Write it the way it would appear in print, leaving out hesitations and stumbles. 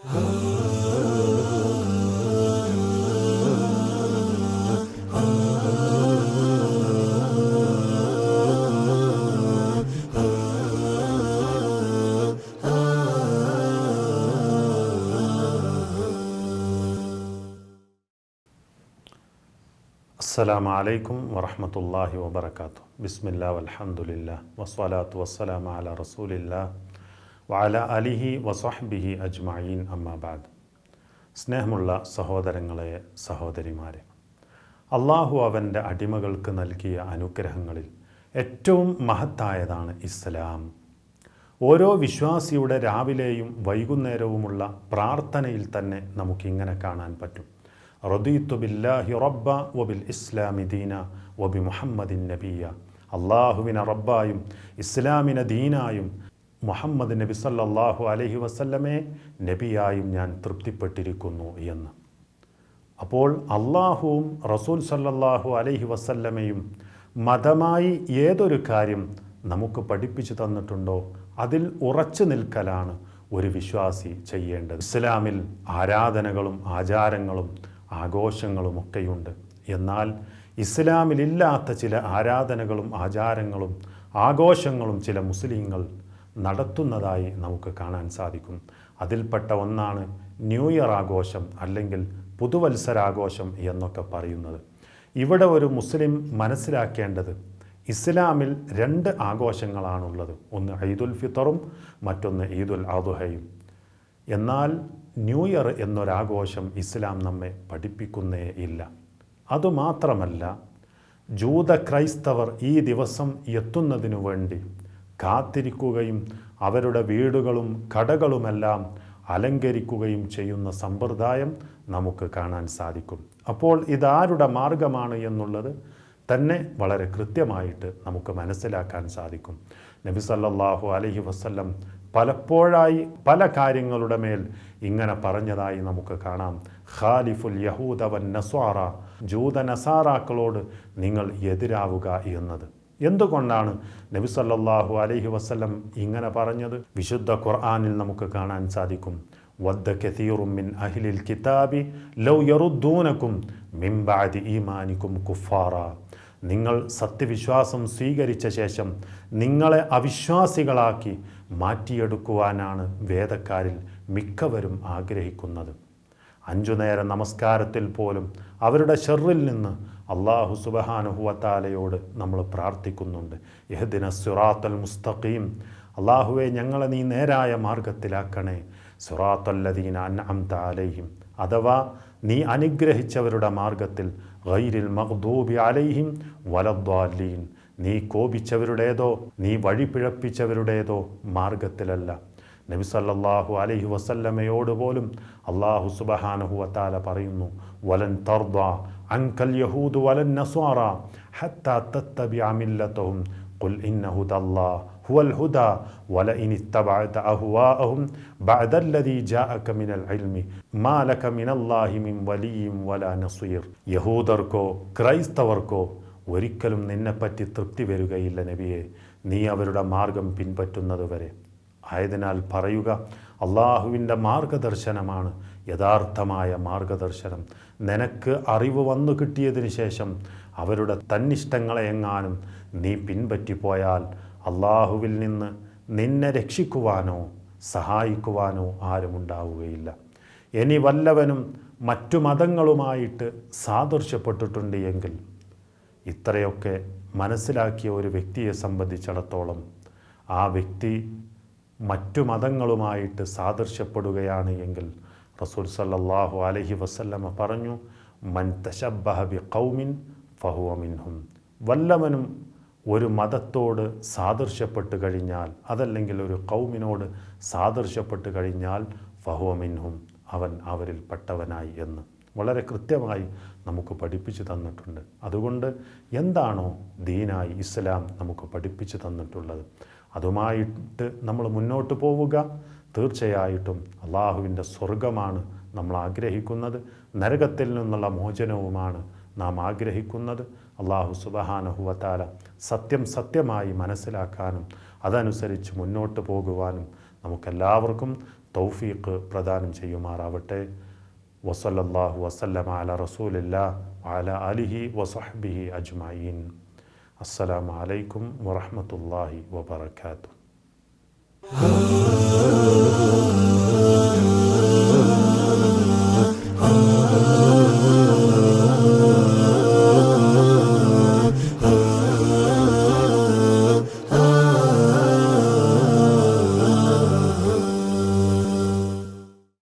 അസ്സലാമു അലൈക്കും വറഹ്മത്തുള്ളാഹി വബറകാതുഹു. ബിസ്മില്ലാ വൽഹംദുലില്ലാ വസ്സലാത്തു വസ്സലാമു അലാ റസൂലില്ലാ വഅലാ ആലിഹി വസ്വഹ്ബിഹി അജ്മഈൻ അമ്മാ ബഅദ്. സ്നേഹമുള്ള സഹോദരങ്ങളെ, സഹോദരിമാരെ, അള്ളാഹു അവൻ്റെ അടിമകൾക്ക് നൽകിയ അനുഗ്രഹങ്ങളിൽ ഏറ്റവും മഹത്തായതാണ് ഇസ്ലാം. ഓരോ വിശ്വാസിയുടെ രാവിലെയും വൈകുന്നേരവുമുള്ള പ്രാർത്ഥനയിൽ തന്നെ നമുക്കിങ്ങനെ കാണാൻ പറ്റും: റദീതു ബില്ലാഹി റബ്ബ വബിൽ ഇസ്ലാമി ദീന വബി മുഹമ്മദിൻ നബിയ. അള്ളാഹുവിനെ റബ്ബായും ഇസ്ലാമിനെ ദീനായും മുഹമ്മദ് നബി സല്ലല്ലാഹു അലൈഹി വസല്ലമയെ നബിയായും ഞാൻ തൃപ്തിപ്പെട്ടിരിക്കുന്നു എന്ന്. അപ്പോൾ അള്ളാഹുവും റസൂൽ സല്ലല്ലാഹു അലൈഹി വസല്ലമയും മതമായി ഏതൊരു കാര്യം നമുക്ക് പഠിപ്പിച്ചു തന്നിട്ടുണ്ടോ അതിൽ ഉറച്ചു നിൽക്കലാണ് ഒരു വിശ്വാസി ചെയ്യേണ്ടത്. ഇസ്ലാമിൽ ആരാധനകളും ആചാരങ്ങളും ആഘോഷങ്ങളുമൊക്കെയുണ്ട്. എന്നാൽ ഇസ്ലാമിലില്ലാത്ത ചില ആരാധനകളും ആചാരങ്ങളും ആഘോഷങ്ങളും ചില മുസ്ലിങ്ങൾ നടത്തുന്നതായി നമുക്ക് കാണാൻ സാധിക്കും. അതിൽപ്പെട്ട ഒന്നാണ് ന്യൂ ഇയർ ആഘോഷം, അല്ലെങ്കിൽ പുതുവത്സരാഘോഷം എന്നൊക്കെ പറയുന്നത്. ഇവിടെ ഒരു മുസ്ലിം മനസ്സിലാക്കേണ്ടത്, ഇസ്ലാമിൽ രണ്ട് ആഘോഷങ്ങളാണുള്ളത്. ഒന്ന് ഈദുൽ ഫിത്തറും മറ്റൊന്ന് ഈദുൽ അദ്ഹയും. എന്നാൽ ന്യൂ ഇയർ എന്നൊരാഘോഷം ഇസ്ലാം നമ്മെ പഠിപ്പിക്കുന്നേ ഇല്ല. അതുമാത്രമല്ല, ജൂത ക്രൈസ്തവർ ഈ ദിവസം എത്തുന്നതിനു വേണ്ടി കാത്തിരിക്കുകയും അവരുടെ വീടുകളും കടകളുമെല്ലാം അലങ്കരിക്കുകയും ചെയ്യുന്ന സമ്പ്രദായം നമുക്ക് കാണാൻ സാധിക്കും. അപ്പോൾ ഇതാരുടെ മാർഗമാണ് എന്നുള്ളത് തന്നെ വളരെ കൃത്യമായിട്ട് നമുക്ക് മനസ്സിലാക്കാൻ സാധിക്കും. നബി സല്ലല്ലാഹു അലൈഹി വസല്ലം പലപ്പോഴായി പല കാര്യങ്ങളുടെ മേൽ ഇങ്ങനെ പറഞ്ഞതായി നമുക്ക് കാണാം: ഖാലിഫുൽ യഹൂദ വൻ നസ്വാറ, ജൂത നസാറാക്കളോട് നിങ്ങൾ എതിരാവുക എന്നത്. എന്തുകൊണ്ടാണ് നബി സല്ലല്ലാഹു അലൈഹി വസല്ലം ഇങ്ങനെ പറഞ്ഞത്? വിശുദ്ധ ഖുർആനിൽ നമുക്ക് കാണാൻ സാധിക്കും: വദ്ദ കസീറും മിൻ അഹ്ലിൽ കിതാബി ലൗ യറുദ്ദൂനകും മിൻ ബഅദി ഈമാനികും കുഫാറ. നിങ്ങൾ സത്യവിശ്വാസം സ്വീകരിച്ച ശേഷം നിങ്ങളെ അവിശ്വാസികളാക്കി മാറ്റിയെടുക്കുവാനാണ് വേദക്കാരിൽ മിക്കവരും ആഗ്രഹിക്കുന്നത്. 5 നേര നമസ്കാരത്തിൽ പോലും അവരുടെ ഷർറിൽ നിന്ന് അല്ലാഹു സുബ്ഹാനഹു വ തആലയോട് നമ്മൾ പ്രാർത്ഥിക്കുന്നുണ്ട്: ഇഹ്ദിനസ് സിറാത്തൽ മുസ്തഖീം, അല്ലാഹുവേ ഞങ്ങളെ നീ നേരായ മാർഗത്തിലാക്കണേ. സിറാത്തല്ലദീന അൻഅംത അലൈഹിം, അഥവാ നീ അനുഗ്രഹിച്ചവരുടെ മാർഗത്തിൽ, ഗൈരിൽ മഗ്ദൂബി അലൈഹിം വലദ്ദാലീൻ, നീ കോപിച്ചവരുടേതോ നീ വഴിപിഴപ്പിച്ചവരുടേതോ മാർഗത്തിലല്ല. നബി സല്ലല്ലാഹു അലൈഹി വസല്ലമയോട് പോലും അല്ലാഹു സുബ്ഹാനഹു വ തആല പറയുന്നു: വലൻ തർദ അൻകൽ യഹൂദു വലൻ നസ്വാറ ഹത്താ തത്തബിഅ മില്ലതഹും ഖുൽ ഇന്ന ഹുദല്ലാഹി ഹുവൽ ഹുദാ വലഇൻ ഇത്തബഅത അഹ്വാഅഹും ബഅദല്ലദീ ജാഅക മിനൽ ഇൽമി മാ ലക മിനല്ലാഹി മിൻ വലിയ്യിൻ വലാ നസീർ. യഹൂദർക്കോ ക്രൈസ്തവർക്കോ ഒരിക്കലും നിന്നെപ്പറ്റി തൃപ്തി വരികയില്ല നബിയെ, നീ അവരുടെ മാർഗം പിൻപറ്റുന്നതുവരെ. ആയതിനാൽ പറയുക, അള്ളാഹുവിൻ്റെ മാർഗദർശനമാണ് യഥാർത്ഥമായ മാർഗദർശനം. നിനക്ക് അറിവ് വന്നു കിട്ടിയതിന് ശേഷം അവരുടെ തന്നിഷ്ടങ്ങളെ എങ്ങാനും നീ പിൻപറ്റിപ്പോയാൽ അള്ളാഹുവിൽ നിന്ന് നിന്നെ രക്ഷിക്കുവാനോ സഹായിക്കുവാനോ ആരുമുണ്ടാവുകയില്ല. ഇനി വല്ലവനും മറ്റു മതങ്ങളുമായിട്ട് സാദൃശ്യപ്പെട്ടിട്ടുണ്ട് എങ്കിൽ, ഇത്രയൊക്കെ മനസ്സിലാക്കിയ ഒരു വ്യക്തിയെ സംബന്ധിച്ചിടത്തോളം ആ വ്യക്തി മറ്റു മതങ്ങളുമായിട്ട് സാദൃശ്യപ്പെടുകയാണ് എങ്കിൽ റസൂൽ സല്ലല്ലാഹു അലൈഹി വസല്ലമ പറഞ്ഞു: മൻ തശബ്ബഹ ബിഖൗമിൻ ഫഹുവ മിൻഹും. വല്ലവനും ഒരു മതത്തോട് സാദൃശ്യപ്പെട്ട് കഴിഞ്ഞാൽ, അതല്ലെങ്കിൽ ഒരു ഖൗമിനോട് സാദൃശ്യപ്പെട്ട് കഴിഞ്ഞാൽ ഫഹുവ മിൻഹും, അവൻ അവരിൽ പെട്ടവനായി എന്ന് വളരെ കൃത്യമായി നമുക്ക് പഠിപ്പിച്ചു തന്നിട്ടുണ്ട്. അതുകൊണ്ട് എന്താണോ ദീനായി ഇസ്ലാം നമുക്ക് പഠിപ്പിച്ചു തന്നിട്ടുള്ളത് അതുമായിട്ട് നമ്മൾ മുന്നോട്ട് പോവുക. തീർച്ചയായിട്ടും അള്ളാഹുവിൻ്റെ സ്വർഗമാണ് നമ്മൾ ആഗ്രഹിക്കുന്നത്, നരകത്തിൽ നിന്നുള്ള മോചനവുമാണ് നാം ആഗ്രഹിക്കുന്നത്. അള്ളാഹു സുബ്ഹാനഹു വ തആല സത്യം സത്യമായി മനസ്സിലാക്കാനും അതനുസരിച്ച് മുന്നോട്ട് പോകുവാനും നമുക്കെല്ലാവർക്കും തൗഫീഖ് പ്രദാനം ചെയ്യുമാറാവട്ടെ. വസല്ലല്ലാഹു വസല്ലമ അല റസൂലില്ലാഹ് വഅല ആലിഹി വസഹ്ബിഹി അജ്മഈൻ. അസ്സലാമു അലൈക്കും വറഹ്മത്തുള്ളാഹി വബറകാതുഹു.